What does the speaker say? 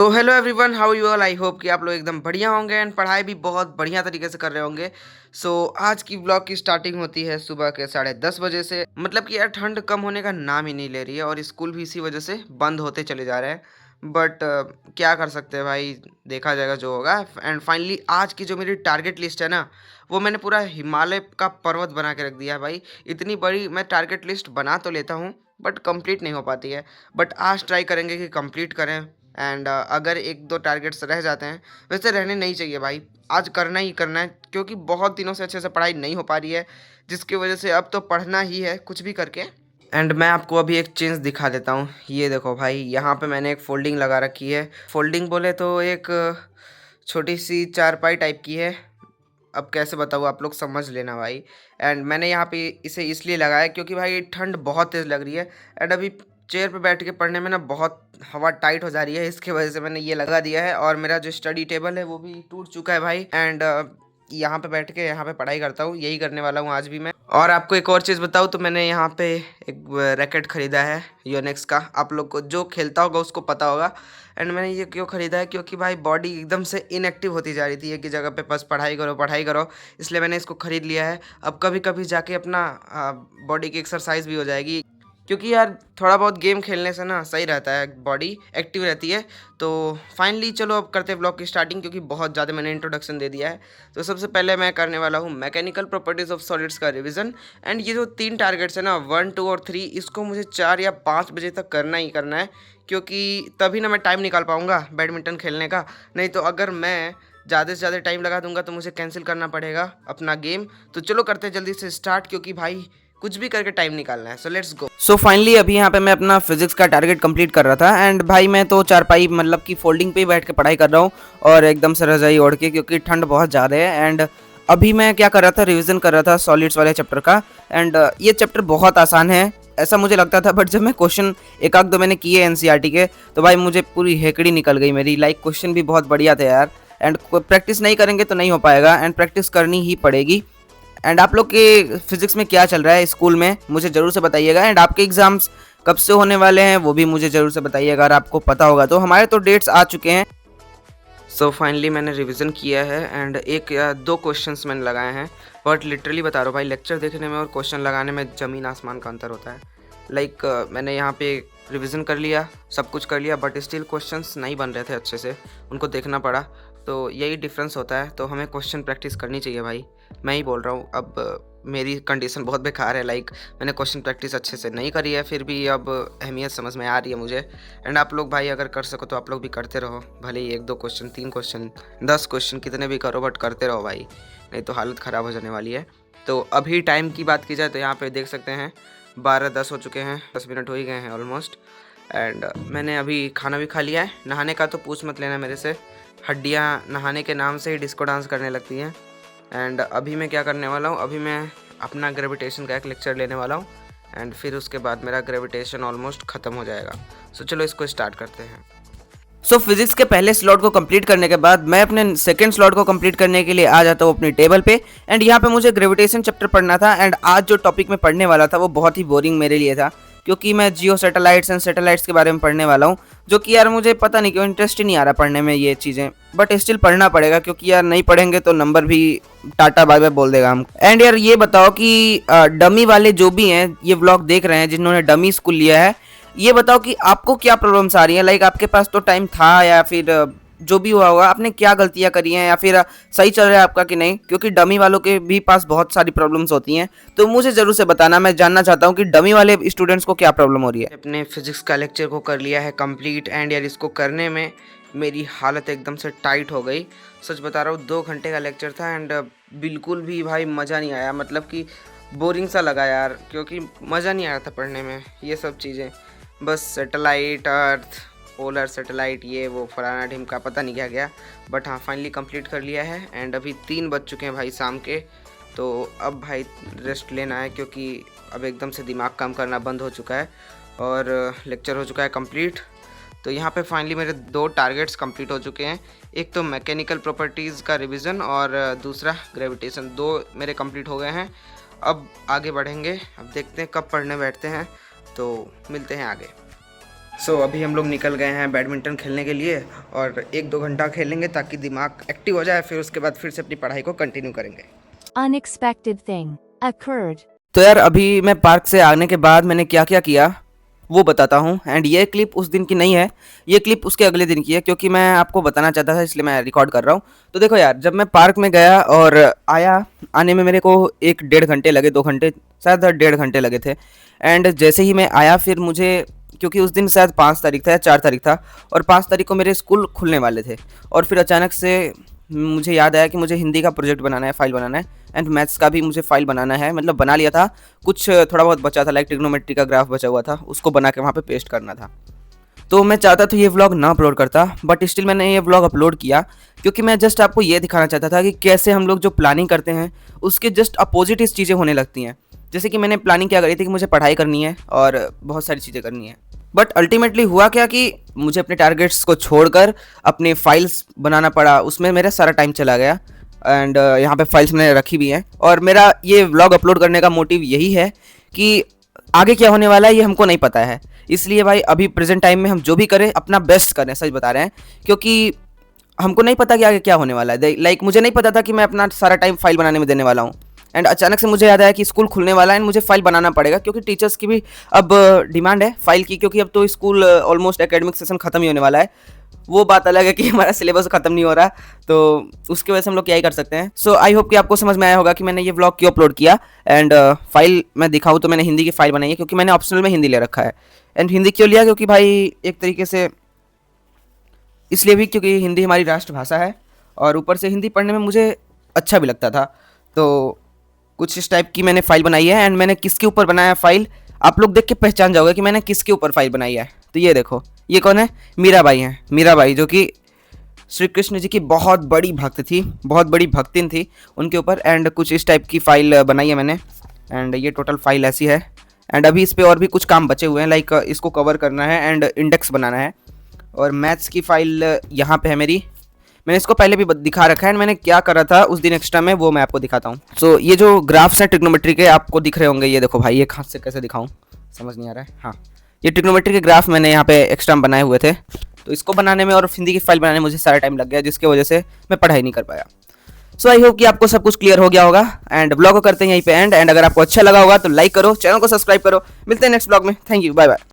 तो hello everyone, how you all. I hope कि आप लोग एकदम बढ़िया होंगे एंड पढ़ाई भी बहुत बढ़िया तरीके से कर रहे होंगे। आज की ब्लॉग की स्टार्टिंग होती है सुबह के 10:30 बजे से। मतलब कि यार ठंड कम होने का नाम ही नहीं ले रही है और स्कूल भी इसी वजह से बंद होते चले जा रहे हैं। बट क्या कर सकते हैं भाई, देखा जाएगा जो होगा। एंड फाइनली आज की जो मेरी टारगेट लिस्ट है ना, वो मैंने पूरा हिमालय का पर्वत बना के रख दिया है भाई। इतनी बड़ी मैं टारगेट लिस्ट बना तो लेता हूँ बट कंप्लीट नहीं हो पाती है। बट आज ट्राई करेंगे कि कंप्लीट करें। एंड अगर एक दो टारगेट्स रह जाते हैं, वैसे रहने नहीं चाहिए भाई, आज करना ही करना है क्योंकि बहुत दिनों से अच्छे से पढ़ाई नहीं हो पा रही है, जिसकी वजह से अब तो पढ़ना ही है कुछ भी करके। एंड मैं आपको अभी एक चेंज दिखा देता हूँ। ये देखो भाई, यहाँ पे मैंने एक फोल्डिंग लगा रखी है। फोल्डिंग बोले तो एक छोटी सी चारपाई टाइप की है। अब कैसे बताऊँ, आप लोग समझ लेना भाई। एंड मैंने यहाँ पे इसे इसलिए लगाया क्योंकि भाई ठंड बहुत तेज़ लग रही है। एंड अभी चेयर पे बैठ के पढ़ने में ना बहुत हवा टाइट हो जा रही है, इसकी वजह से मैंने ये लगा दिया है। और मेरा जो स्टडी टेबल है वो भी टूट चुका है भाई। एंड यहाँ पे बैठ के यहाँ पे पढ़ाई करता हूँ, यही करने वाला हूँ आज भी मैं। और आपको एक और चीज़ बताऊँ तो मैंने यहाँ पे एक रैकेट ख़रीदा है योनेक्स का। आप लोग को जो खेलता होगा उसको पता होगा। एंड मैंने ये क्यों ख़रीदा है, क्योंकि भाई बॉडी एकदम से इनएक्टिव होती जा रही थी एक ही जगह पे, बस पढ़ाई करो पढ़ाई करो, इसलिए मैंने इसको ख़रीद लिया है। अब कभी कभी जाके अपना बॉडी की एक्सरसाइज भी हो जाएगी, क्योंकि यार थोड़ा बहुत गेम खेलने से ना सही रहता है, बॉडी एक्टिव रहती है। तो फाइनली चलो अब करते हैं ब्लॉग की स्टार्टिंग, क्योंकि बहुत ज़्यादा मैंने इंट्रोडक्शन दे दिया है। तो सबसे पहले मैं करने वाला हूँ मैकेनिकल प्रॉपर्टीज़ ऑफ सॉलिड्स का रिवीजन। एंड ये जो 3 टारगेट्स है ना, 1, 2 और 3, इसको मुझे 4 या 5 बजे तक करना ही करना है, क्योंकि तभी ना मैं टाइम निकाल पाऊँगा बैडमिंटन खेलने का। नहीं तो अगर मैं ज़्यादा से ज़्यादा टाइम लगा दूंगा तो मुझे कैंसिल करना पड़ेगा अपना गेम। तो चलो करते हैं जल्दी से स्टार्ट, क्योंकि भाई कुछ भी करके टाइम निकालना है। So let's go. So finally अभी यहाँ पे मैं अपना फिजिक्स का टारगेट कंप्लीट कर रहा था। एंड भाई मैं तो चारपाई मतलब कि फोल्डिंग पे ही बैठ के पढ़ाई कर रहा हूँ, और एकदम से रजाई ओढ़ के, क्योंकि ठंड बहुत ज़्यादा है। एंड अभी मैं क्या कर रहा था, रिवीजन कर रहा था सॉलिड्स वाले चैप्टर का। एंड ये चैप्टर बहुत आसान है ऐसा मुझे लगता था, बट जब मैं क्वेश्चन एक आध दो मैंने किए एनसीईआरटी के, तो भाई मुझे पूरी हेकड़ी निकल गई मेरी। लाइक क्वेश्चन भी बहुत बढ़िया थे यार। एंड प्रैक्टिस नहीं करेंगे तो नहीं हो पाएगा, एंड प्रैक्टिस करनी ही पड़ेगी। एंड आप लोग के फिजिक्स में क्या चल रहा है स्कूल में, मुझे ज़रूर से बताइएगा। एंड आपके एग्जाम्स कब से होने वाले हैं वो भी मुझे ज़रूर से बताइएगा, अगर आपको पता होगा तो। हमारे तो डेट्स आ चुके हैं। सो फाइनली मैंने रिवीजन किया है। एंड एक या दो क्वेश्चंस मैंने लगाए हैं, बट लिटरली बता रहा हूँ भाई, लेक्चर देखने में और क्वेश्चन लगाने में ज़मीन आसमान का अंतर होता है। लाइक मैंने यहाँ पे रिवीजन कर लिया, सब कुछ कर लिया, बट स्टिल क्वेश्चंस नहीं बन रहे थे अच्छे से, उनको देखना पड़ा। तो यही डिफरेंस होता है। तो हमें क्वेश्चन प्रैक्टिस करनी चाहिए भाई, मैं ही बोल रहा हूँ। अब मेरी कंडीशन बहुत बेकार है, लाइक मैंने क्वेश्चन प्रैक्टिस अच्छे से नहीं करी है, फिर भी अब अहमियत समझ में आ रही है मुझे। एंड आप लोग भाई अगर कर सको तो आप लोग भी करते रहो, भले ही 1-2 क्वेश्चन, 3 क्वेश्चन, 10 क्वेश्चन, कितने भी करो, बट करते रहो भाई, नहीं तो हालत ख़राब हो जाने वाली है। तो अभी टाइम की बात की जाए तो यहाँ पे देख सकते हैं 12:10 हो चुके हैं, 10 मिनट हो ही गए हैं ऑलमोस्ट। एंड मैंने अभी खाना भी खा लिया है। नहाने का तो पूछ मत लेना मेरे से, हड्डियाँ नहाने के नाम से ही डिस्को डांस करने लगती हैं। एंड अभी मैं क्या करने वाला हूँ, अभी मैं अपना ग्रेविटेशन का एक लेक्चर लेने वाला हूँ। एंड फिर उसके बाद मेरा ग्रेविटेशन ऑलमोस्ट ख़त्म हो जाएगा। सो चलो इसको स्टार्ट करते हैं। फिजिक्स के पहले स्लॉट को कंप्लीट करने के बाद मैं अपने सेकंड स्लॉट को कंप्लीट करने के लिए आ जाता हूँ अपनी टेबल पे। एंड यहाँ पे मुझे ग्रेविटेशन चैप्टर पढ़ना था। एंड आज जो टॉपिक मैं पढ़ने वाला था वो बहुत ही बोरिंग मेरे लिए था, क्योंकि मैं जियो सैटेलाइट्स एंड सैटेलाइट्स के बारे में पढ़ने वाला हूँ, जो कि यार मुझे पता नहीं क्यों इंटरेस्ट ही नहीं आ रहा पढ़ने में ये चीज़ें। बट स्टिल पढ़ना पड़ेगा, क्योंकि यार नहीं पढ़ेंगे तो नंबर भी टाटा बाय बाय बोल देगा हम। एंड यार ये बताओ कि डमी वाले जो भी हैं ये व्लॉग देख रहे हैं, जिन्होंने डमी स्कूल लिया है, ये बताओ कि आपको क्या प्रॉब्लम्स आ रही हैं। लाइक आपके पास तो टाइम था, या फिर जो भी हुआ होगा, आपने क्या गलतियां करी हैं, या फिर सही चल रहा है आपका कि नहीं, क्योंकि डमी वालों के भी पास बहुत सारी प्रॉब्लम्स होती हैं। तो मुझे ज़रूर से बताना, मैं जानना चाहता हूँ कि डमी वाले स्टूडेंट्स को क्या प्रॉब्लम हो रही है। अपने फिजिक्स का लेक्चर को कर लिया है कंप्लीट। एंड यार इसको करने में मेरी हालत एकदम से टाइट हो गई, सच बता रहा हूँ। 2 घंटे का लेक्चर था। एंड बिल्कुल भी भाई मज़ा नहीं आया, मतलब कि बोरिंग सा लगा यार, क्योंकि मज़ा नहीं आया था पढ़ने में ये सब चीज़ें। बस सैटेलाइट, अर्थ, पोलर सैटेलाइट, ये वो फलाना ढिम का पता नहीं क्या गया। बट हाँ फाइनली कंप्लीट कर लिया है। एंड अभी 3 बज चुके हैं भाई शाम के। तो अब भाई रेस्ट लेना है, क्योंकि अब एकदम से दिमाग काम करना बंद हो चुका है और लेक्चर हो चुका है कंप्लीट। तो यहाँ पे फाइनली मेरे 2 टारगेट्स कंप्लीट हो चुके हैं। एक तो मैकेनिकल प्रॉपर्टीज़ का रिवीजन और दूसरा ग्रेविटेशन, 2 मेरे कंप्लीट हो गए हैं। अब आगे बढ़ेंगे, अब देखते हैं कब पढ़ने बैठते हैं, तो मिलते हैं आगे। अभी हम लोग निकल गए हैं बैडमिंटन खेलने के लिए और 1-2 घंटा खेलेंगे ताकि दिमाग एक्टिव हो जाए, फिर उसके बाद फिर से अपनी पढ़ाई को कंटिन्यू करेंगे। Unexpected thing occurred. तो यार अभी मैं पार्क से आने के बाद मैंने क्या क्या किया वो बताता हूँ। एंड ये क्लिप उस दिन की नहीं है, ये क्लिप उसके अगले दिन की है, क्योंकि मैं आपको बताना चाहता था इसलिए मैं रिकॉर्ड कर रहा हूँ। तो देखो यार, जब मैं पार्क में गया और आया, आने में मेरे को 1-1.5 घंटे लगे, 2 घंटे, शायद 1.5 घंटे लगे थे। एंड जैसे ही मैं आया फिर मुझे, क्योंकि उस दिन शायद 5 तारीख था या 4 तारीख था और 5 तारीख को मेरे स्कूल खुलने वाले थे, और फिर अचानक से मुझे याद आया कि मुझे हिंदी का प्रोजेक्ट बनाना है, फाइल बनाना है, एंड मैथ्स का भी मुझे फाइल बनाना है। मतलब बना लिया था, कुछ थोड़ा बहुत बचा था, लाइक ट्रिग्नोमेट्री का ग्राफ बचा हुआ था, उसको बना के वहाँ पे पेस्ट करना था। तो मैं चाहता था ये व्लॉग ना अपलोड करता, बट स्टिल मैंने ये व्लॉग अपलोड किया, क्योंकि मैं जस्ट आपको ये दिखाना चाहता था कि कैसे हम लोग जो प्लानिंग करते हैं उसके जस्ट अपोजिट इस चीज़ें होने लगती हैं। जैसे कि मैंने प्लानिंग क्या करी थी कि मुझे पढ़ाई करनी है और बहुत सारी चीज़ें करनी है, बट अल्टीमेटली हुआ क्या कि मुझे अपने टारगेट्स को छोड़कर अपने फाइल्स बनाना पड़ा, उसमें मेरा सारा टाइम चला गया। एंड यहाँ पे फाइल्स मैंने रखी भी हैं, और मेरा ये व्लॉग अपलोड करने का मोटिव यही है कि आगे क्या होने वाला है ये हमको नहीं पता है, इसलिए भाई अभी प्रेजेंट टाइम में हम जो भी करें अपना बेस्ट करें, सच बता रहे हैं, क्योंकि हमको नहीं पता कि आगे क्या होने वाला है। लाइक मुझे नहीं पता था कि मैं अपना सारा टाइम फाइल बनाने में देने वाला हूँ, एंड अचानक से मुझे याद आया कि स्कूल खुलने वाला है एंड मुझे फाइल बनाना पड़ेगा, क्योंकि टीचर्स की भी अब डिमांड है फाइल की, क्योंकि अब तो स्कूल ऑलमोस्ट एकेडमिक सेशन खत्म ही होने वाला है। वो बात अलग है कि हमारा सिलेबस खत्म नहीं हो रहा, तो उसकी वजह से हम लोग क्या ही कर सकते हैं। सो आई होप कि आपको समझ में आया होगा कि मैंने ये व्लॉग क्यों अपलोड किया। एंड फाइल मैं दिखाऊँ तो मैंने हिंदी की फाइल बनाई है, क्योंकि मैंने ऑप्शनल में हिंदी ले रखा है। एंड हिंदी क्यों लिया, क्योंकि भाई एक तरीके से इसलिए भी क्योंकि हिंदी हमारी राष्ट्रभाषा है, और ऊपर से हिंदी पढ़ने में मुझे अच्छा भी लगता था। तो कुछ इस टाइप की मैंने फाइल बनाई है, एंड मैंने किसके ऊपर बनाया फाइल आप लोग देख के पहचान जाओगे कि मैंने किसके ऊपर फाइल बनाई है। तो ये देखो, ये कौन है, मीराबाई हैं। मीराबाई जो कि श्री कृष्ण जी की बहुत बड़ी भक्त थी, बहुत बड़ी भक्तिन थी उनके ऊपर। एंड कुछ इस टाइप की फाइल बनाई है मैंने, एंड ये टोटल फाइल ऐसी है। एंड अभी इस पर और भी कुछ काम बचे हुए हैं, लाइक इसको कवर करना है एंड इंडेक्स बनाना है। और मैथ्स की फाइल यहाँ पे है मेरी, मैंने इसको पहले भी दिखा रखा है, मैंने क्या करा था उस दिन एक्स्ट्रा में वो मैं आपको दिखाता हूँ। सो ये जो ग्राफ्स हैं ट्रिग्नोमेट्री के आपको दिख रहे होंगे, ये देखो भाई, ये हाथ से कैसे दिखाऊँ समझ नहीं आ रहा है। हाँ, ये ट्रिग्नोमेट्री के ग्राफ मैंने यहाँ पे एक्स्ट्रा बनाए हुए थे, तो इसको बनाने में और हिंदी की फाइल बनाने में मुझे सारा टाइम लग गया, जिसकी वजह से मैं पढ़ाई नहीं कर पाया। सो आई होप कि आपको सब कुछ क्लियर हो गया होगा, एंड ब्लॉग को करते हैं यहीं पे एंड अगर आपको अच्छा लगा होगा तो लाइक करो, चैनल को सब्सक्राइब करो। मिलते हैं नेक्स्ट ब्लॉग में, थैंक यू, बाय बाय।